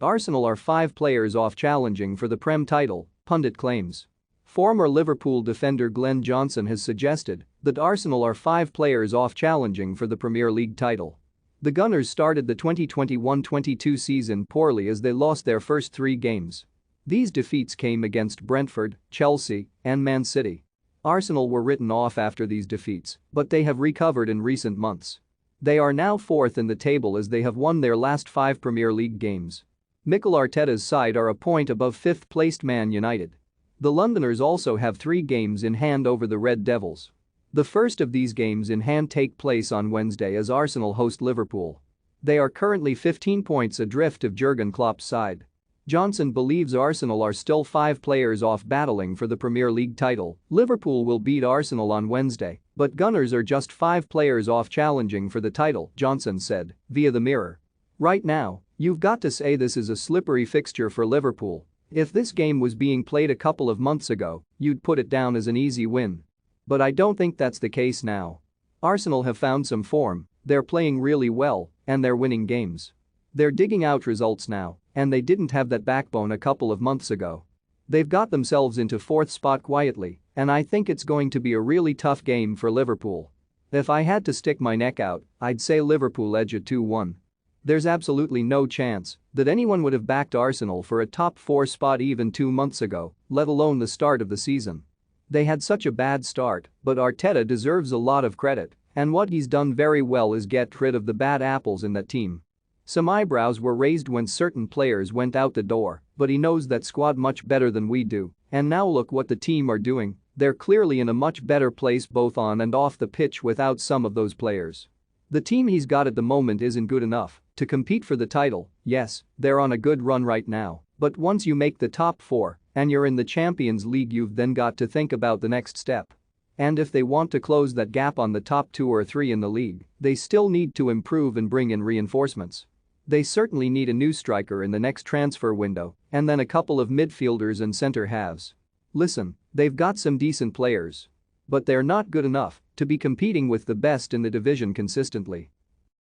Arsenal are 5 players off challenging for the Prem title, pundit claims. Former Liverpool defender Glenn Johnson has suggested that Arsenal are 5 players off challenging for the Premier League title. The Gunners started the 2021-22 season poorly as they lost their first 3 games. These defeats came against Brentford, Chelsea, and Man City. Arsenal were written off after these defeats, but they have recovered in recent months. They are now 4th in the table as they have won their last 5 Premier League games. Mikel Arteta's side are a point above 5th-placed Man United. The Londoners also have 3 games in hand over the Red Devils. The first of these games in hand take place on Wednesday as Arsenal host Liverpool. They are currently 15 points adrift of Jurgen Klopp's side. Johnson believes Arsenal are still 5 players off battling for the Premier League title. Liverpool will beat Arsenal on Wednesday, but Gunners are just 5 players off challenging for the title, Johnson said, via the Mirror. Right now, you've got to say this is a slippery fixture for Liverpool. If this game was being played a couple of months ago, you'd put it down as an easy win. But I don't think that's the case now. Arsenal have found some form, they're playing really well, and they're winning games. They're digging out results now, and they didn't have that backbone a couple of months ago. They've got themselves into 4th spot quietly, and I think it's going to be a really tough game for Liverpool. If I had to stick my neck out, I'd say Liverpool edge at 2-1. There's absolutely no chance that anyone would have backed Arsenal for a top 4 spot even 2 months ago, let alone the start of the season. They had such a bad start, but Arteta deserves a lot of credit, and what he's done very well is get rid of the bad apples in that team. Some eyebrows were raised when certain players went out the door, but he knows that squad much better than we do, and now look what the team are doing. They're clearly in a much better place both on and off the pitch without some of those players. The team he's got at the moment isn't good enough to compete for the title. Yes, they're on a good run right now, but once you make the top 4 and you're in the Champions League, you've then got to think about the next step. And if they want to close that gap on the top 2 or 3 in the league, they still need to improve and bring in reinforcements. They certainly need a new striker in the next transfer window, and then a couple of midfielders and centre halves. Listen, they've got some decent players. But they're not good enough to be competing with the best in the division consistently.